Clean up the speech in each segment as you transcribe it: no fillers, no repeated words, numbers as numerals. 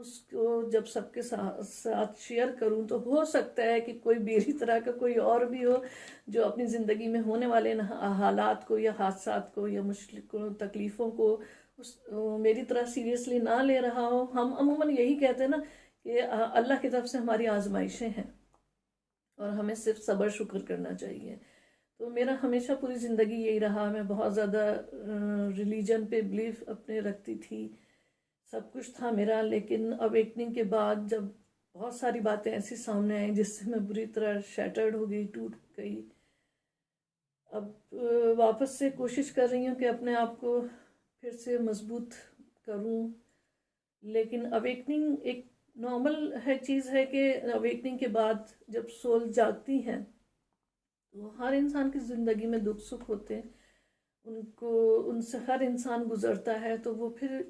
اس کو جب سب کے ساتھ شیئر کروں تو ہو سکتا ہے کہ کوئی میری طرح کا کوئی اور بھی ہو جو اپنی زندگی میں ہونے والے حالات کو یا حادثات کو یا مشکل تکلیفوں کو میری طرح سیریسلی نہ لے رہا ہو. ہم عموماً یہی کہتے ہیں نا کہ اللہ کی طرف سے ہماری آزمائشیں ہیں اور ہمیں صرف صبر شکر کرنا چاہیے. تو میرا ہمیشہ پوری زندگی یہی رہا. میں بہت زیادہ ریلیجن پہ بلیف اپنے رکھتی تھی, سب کچھ تھا میرا, لیکن اویکننگ کے بعد جب بہت ساری باتیں ایسی سامنے آئیں جس سے میں بری طرح شیٹرڈ ہو گئی, ٹوٹ گئی. اب واپس سے کوشش کر رہی ہوں کہ اپنے آپ کو پھر سے مضبوط کروں, لیکن اویکننگ ایک نارمل چیز ہے کہ اویکننگ کے بعد جب سول جاگتی ہیں تو ہر انسان کی زندگی میں دکھ سکھ ہوتے ہیں, ان سے ہر انسان گزرتا ہے, تو وہ پھر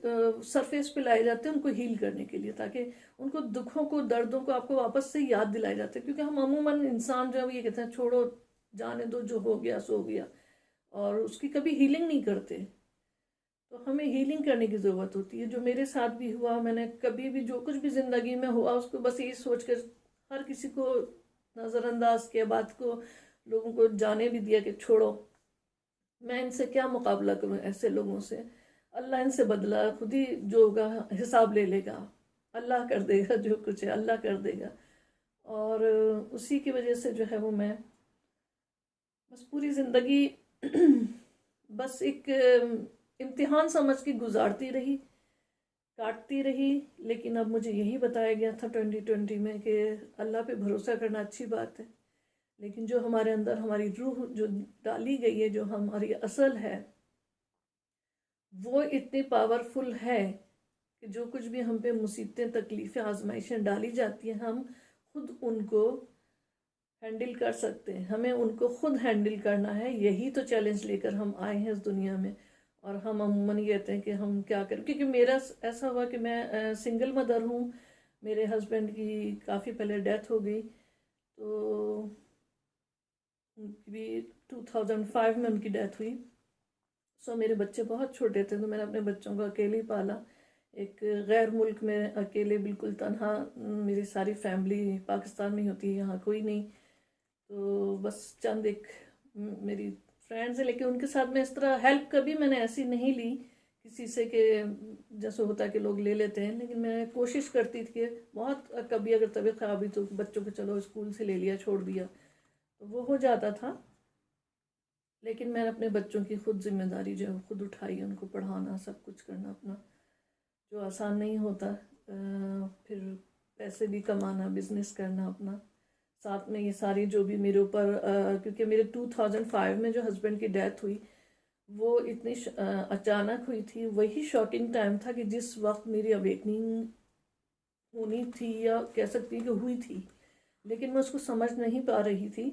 سرفیس پہ لائے جاتے ہیں ان کو ہیل کرنے کے لیے, تاکہ ان کو دکھوں کو دردوں کو آپ کو واپس سے یاد دلائے جاتے ہیں. کیونکہ ہم عموماً انسان جو ہے یہ کہتے ہیں چھوڑو جانے دو, جو ہو گیا سو گیا, اور اس کی کبھی ہیلنگ نہیں کرتے. تو ہمیں ہیلنگ کرنے کی ضرورت ہوتی ہے, جو میرے ساتھ بھی ہوا. میں نے کبھی بھی جو کچھ بھی زندگی میں ہوا اس کو بس یہی سوچ کر ہر کسی کو نظر انداز کیا, بات کو لوگوں کو جانے بھی دیا کہ چھوڑو, میں ان سے کیا مقابلہ کروں ایسے لوگوں سے, اللہ ان سے بدلہ خود ہی جو ہوگا حساب لے لے گا, اللہ کر دے گا, جو کچھ ہے اللہ کر دے گا. اور اسی کی وجہ سے جو ہے وہ میں بس پوری زندگی بس ایک امتحان سمجھ کے گزارتی رہی, کاٹتی رہی. لیکن اب مجھے یہی بتایا گیا تھا 2020 میں کہ اللہ پہ بھروسہ کرنا اچھی بات ہے, لیکن جو ہمارے اندر ہماری روح جو ڈالی گئی ہے, جو ہماری اصل ہے, وہ اتنی پاورفل ہے کہ جو کچھ بھی ہم پہ مصیبتیں تکلیفیں آزمائشیں ڈالی جاتی ہیں ہم خود ان کو ہینڈل کر سکتے ہیں. ہمیں ان کو خود ہینڈل کرنا ہے. یہی تو چیلنج لے کر ہم آئے ہیں اس دنیا میں. اور ہم عموماً یہ کہتے ہیں کہ ہم کیا کریں, کیونکہ میرا ایسا ہوا کہ میں سنگل مدر ہوں. میرے ہسبینڈ کی کافی پہلے ڈیتھ ہو گئی, تو بھی 2005 میں ان کی ڈیتھ ہوئی. میرے بچے بہت چھوٹے تھے, تو میں نے اپنے بچوں کو اکیلے پالا. ایک غیر ملک میں اکیلے بالکل تنہا, میری ساری فیملی پاکستان میں ہوتی ہے, یہاں کوئی نہیں. تو بس چند ایک میری فرینڈز ہیں, لیکن ان کے ساتھ میں اس طرح ہیلپ کبھی میں نے ایسی نہیں لی کسی سے کہ جیسے ہوتا ہے کہ لوگ لے لیتے ہیں. لیکن میں کوشش کرتی تھی کہ بہت کبھی اگر طبیعت خراب ہوئی تو بچوں کو چلو اسکول سے لے لیا, چھوڑ دیا, تو وہ ہو جاتا تھا. لیکن میں نے اپنے بچوں کی خود ذمہ داری جو ہے خود اٹھائی, ان کو پڑھانا, سب کچھ کرنا اپنا, جو آسان نہیں ہوتا. پھر پیسے بھی کمانا, بزنس کرنا اپنا, ساتھ میں یہ ساری جو بھی میرے اوپر کیونکہ میرے 2005 میں جو ہسبینڈ کی ڈیتھ ہوئی وہ اتنی اچانک ہوئی تھی. وہی شاکنگ ٹائم تھا کہ جس وقت میری اویکننگ ہونی تھی, یا کہہ سکتی کہ ہوئی تھی, لیکن میں اس کو سمجھ نہیں پا رہی تھی.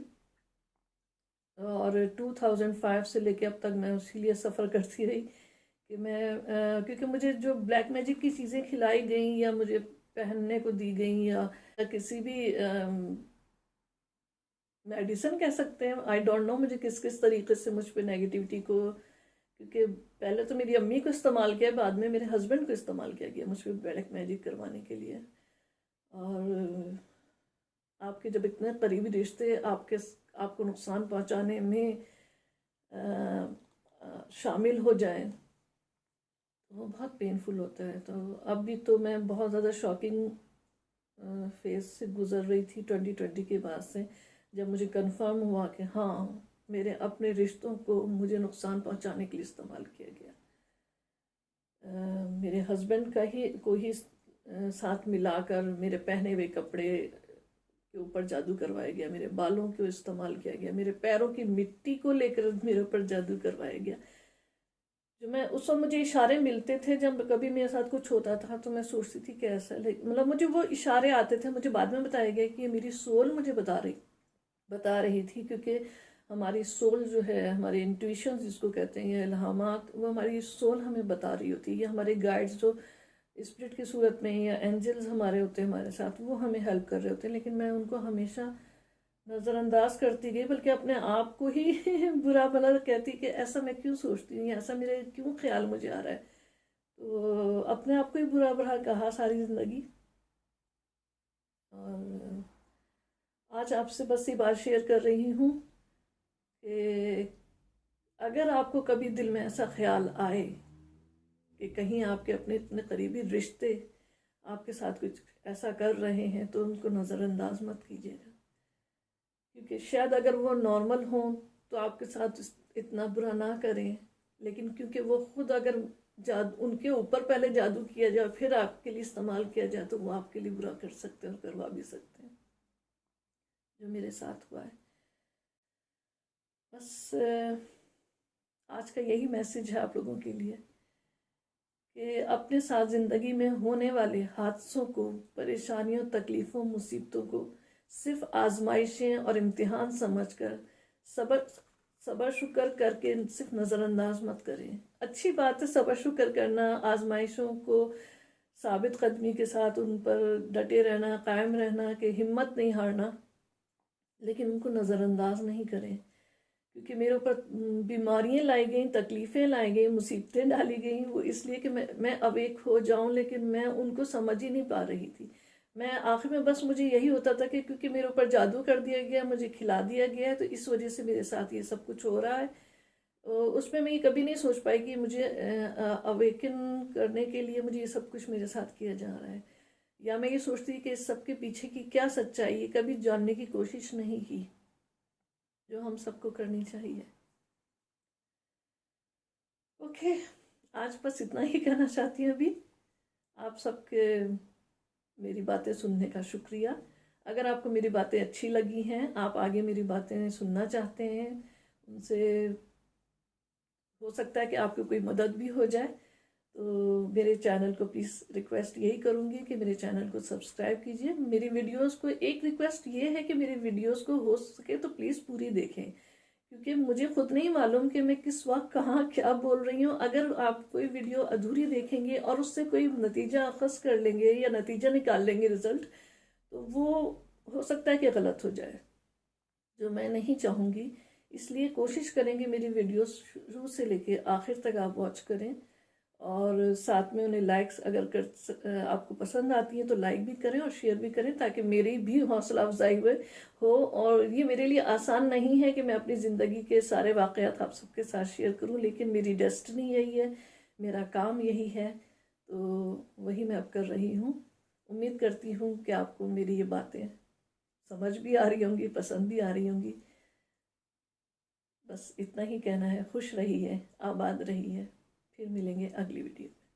اور 2005 سے لے کے اب تک میں اسی لیے سفر کرتی رہی کہ میں کیونکہ مجھے جو بلیک میجک کی چیزیں کھلائی گئیں یا مجھے پہننے کو دی گئیں یا کسی بھی میڈیسن کہہ سکتے ہیں, آئی ڈونٹ نو مجھے کس کس طریقے سے مجھ پہ نیگیٹیوٹی کو, کیونکہ پہلے تو میری امی کو استعمال کیا, بعد میں میرے ہسبینڈ کو استعمال کیا گیا مجھ پہ بلیک میجک کروانے کے لیے. اور آپ کے جب اتنے قریبی رشتے آپ کو نقصان پہنچانے میں شامل ہو جائیں وہ بہت پینفل ہوتا ہے. تو اب بھی تو میں بہت زیادہ شاکنگ فیز سے گزر رہی تھی 2020 کے بعد سے, جب مجھے کنفرم ہوا کہ ہاں میرے اپنے رشتوں کو مجھے نقصان پہنچانے کے لیے استعمال کیا گیا. میرے ہسبینڈ کو ہی ساتھ ملا کر میرے پہنے ہوئے کپڑے کے اوپر جادو کروایا گیا, میرے بالوں کو استعمال کیا گیا, میرے پیروں کی مٹی کو لے کر میرے اوپر جادو کروایا گیا. جو میں اس وقت مجھے اشارے ملتے تھے, جب کبھی میرے ساتھ کچھ ہوتا تھا تو میں سوچتی تھی کہ ایسا, مطلب مجھے وہ اشارے آتے تھے. مجھے بعد میں بتایا گیا کہ یہ میری سول مجھے بتا رہی تھی, کیونکہ ہماری سول جو ہے, ہمارے انٹویشنز جس کو کہتے ہیں, یہ الہامات, وہ ہماری سول ہمیں بتا رہی ہوتی ہے. یہ ہمارے گائیڈز جو اسپرٹ کی صورت میں یا اینجلز ہمارے ہوتے ہیں ہمارے ساتھ, وہ ہمیں ہیلپ کر رہے ہوتے ہیں. لیکن میں ان کو ہمیشہ نظر انداز کرتی گئی, بلکہ اپنے آپ کو ہی برا بھلا کہتی کہ ایسا میں کیوں سوچتی ہوں, ایسا میرے کیوں خیال مجھے آ رہا ہے. تو اپنے آپ کو ہی برا بھلا کہا ساری زندگی. اور آج آپ سے بس یہ بات شیئر کر رہی ہوں کہ اگر آپ کو کبھی دل میں ایسا خیال آئے کہ کہیں آپ کے اپنے اتنے قریبی رشتے آپ کے ساتھ کچھ ایسا کر رہے ہیں تو ان کو نظر انداز مت کیجیے گا، کیونکہ شاید اگر وہ نارمل ہوں تو آپ کے ساتھ اتنا برا نہ کریں، لیکن کیونکہ وہ خود اگر ان کے اوپر پہلے جادو کیا جائے پھر آپ کے لیے استعمال کیا جائے تو وہ آپ کے لیے برا کر سکتے ہیں اور کروا بھی سکتے ہیں، جو میرے ساتھ ہوا ہے۔ بس آج کا یہی میسیج ہے آپ لوگوں کے لیے کہ اپنے ساتھ زندگی میں ہونے والے حادثوں کو، پریشانیوں، تکلیفوں، مصیبتوں کو صرف آزمائشیں اور امتحان سمجھ کر صبر صبر شکر کر کے صرف نظر انداز مت کریں۔ اچھی بات ہے صبر شکر کرنا، آزمائشوں کو ثابت قدمی کے ساتھ ان پر ڈٹے رہنا، قائم رہنا، کہ ہمت نہیں ہارنا، لیکن ان کو نظر انداز نہیں کریں، کیونکہ میرے اوپر بیماریاں لائی گئیں، تکلیفیں لائی گئیں، مصیبتیں ڈالی گئیں، وہ اس لیے کہ میں اویک ہو جاؤں، لیکن میں ان کو سمجھ ہی نہیں پا رہی تھی۔ میں آخر میں بس مجھے یہی ہوتا تھا کہ کیونکہ میرے اوپر جادو کر دیا گیا، مجھے کھلا دیا گیا ہے، تو اس وجہ سے میرے ساتھ یہ سب کچھ ہو رہا ہے۔ اس میں یہ کبھی نہیں سوچ پائی کہ مجھے اویکن کرنے کے لیے مجھے یہ سب کچھ میرے ساتھ کیا جا رہا ہے، یا میں یہ سوچتی کہ اس سب کے پیچھے کی کیا سچائی ہے، کبھی جاننے کی کوشش نہیں کی، جو ہم سب کو کرنی چاہیے۔ اوکے، آج بس اتنا ہی کہنا چاہتی ہوں ابھی۔ آپ سب کے میری باتیں سننے کا شکریہ۔ اگر آپ کو میری باتیں اچھی لگی ہیں، آپ آگے میری باتیں سننا چاہتے ہیں، ان سے ہو سکتا ہے کہ آپ کو کوئی مدد بھی ہو جائے، تو میرے چینل کو پلیز ریکویسٹ یہی کروں گی کہ میرے چینل کو سبسکرائب کیجئے۔ میری ویڈیوز کو ایک ریکویسٹ یہ ہے کہ میری ویڈیوز کو ہو سکے تو پلیز پوری دیکھیں، کیونکہ مجھے خود نہیں معلوم کہ میں کس وقت کہاں کیا بول رہی ہوں۔ اگر آپ کوئی ویڈیو ادھوری دیکھیں گے اور اس سے کوئی نتیجہ اخذ کر لیں گے یا نتیجہ نکال لیں گے رزلٹ، تو وہ ہو سکتا ہے کہ غلط ہو جائے، جو میں نہیں چاہوں گی۔ اس لیے کوشش کریں گے میری ویڈیوز شروع سے لے کے آخر تک آپ واچ کریں، اور ساتھ میں انہیں لائکس اگر آپ کو پسند آتی ہیں تو لائک بھی کریں اور شیئر بھی کریں، تاکہ میری بھی حوصلہ افزائی ہو۔ اور یہ میرے لیے آسان نہیں ہے کہ میں اپنی زندگی کے سارے واقعات آپ سب کے ساتھ شیئر کروں، لیکن میری ڈیسٹنی یہی ہے، میرا کام یہی ہے، تو وہی میں اب کر رہی ہوں۔ امید کرتی ہوں کہ آپ کو میری یہ باتیں سمجھ بھی آ رہی ہوں گی، پسند بھی آ رہی ہوں گی۔ بس اتنا ہی کہنا ہے۔ خوش رہیے، آباد رہیے، پھر ملیں گے اگلی ویڈیو میں۔